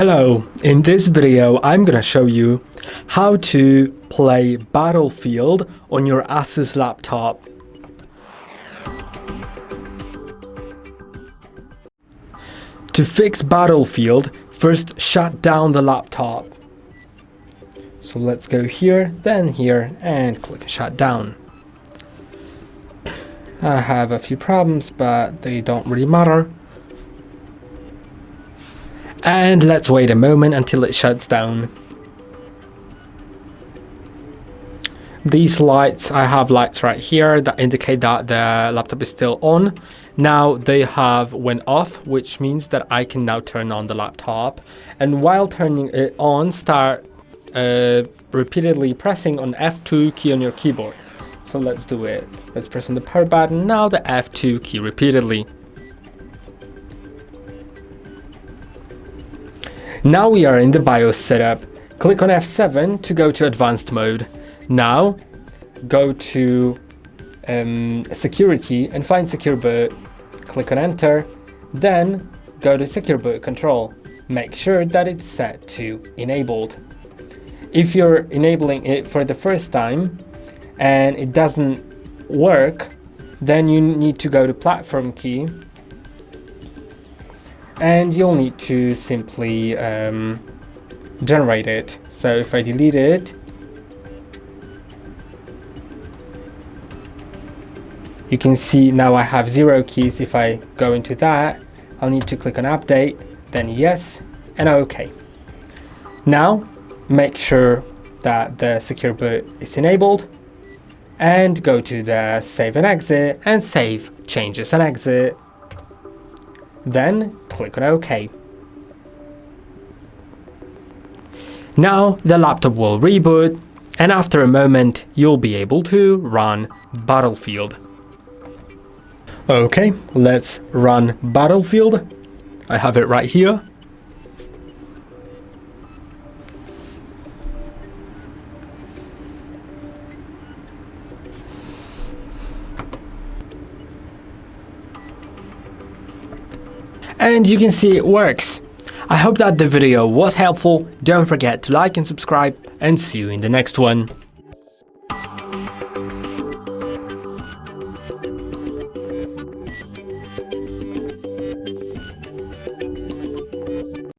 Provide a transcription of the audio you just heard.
Hello, in this video I'm gonna show you how to play Battlefield on your ASUS laptop. To fix Battlefield, first shut down the laptop. So let's go here, then here, and click shut down. I have a few problems, but they don't really matter. And let's wait a moment until it shuts down. These lights, I have lights right here that indicate that the laptop is still on. Now they have went off, which means that I can now turn on the laptop. And while turning it on, start repeatedly pressing on F2 key on your keyboard. So let's do it. Let's press on the power button, now the F2 key repeatedly. Now we are in the BIOS setup. Click on F7 to go to advanced mode. Now go to security and find secure boot. Click on enter, then go to secure boot control. Make sure that it's set to enabled. If you're enabling it for the first time and it doesn't work, then you need to go to platform key. And you'll need to simply generate it. So if I delete it, you can see now I have 0 keys. If I go into that, I'll need to click on update, then yes, and OK. Now make sure that the secure boot is enabled and go to the save and exit and save changes and exit. Then click on OK. Now the laptop will reboot, and after a moment you'll be able to run Battlefield. Okay, let's run Battlefield. I have it right here. And you can see it works. I hope that the video was helpful. Don't forget to like and subscribe, and see you in the next one.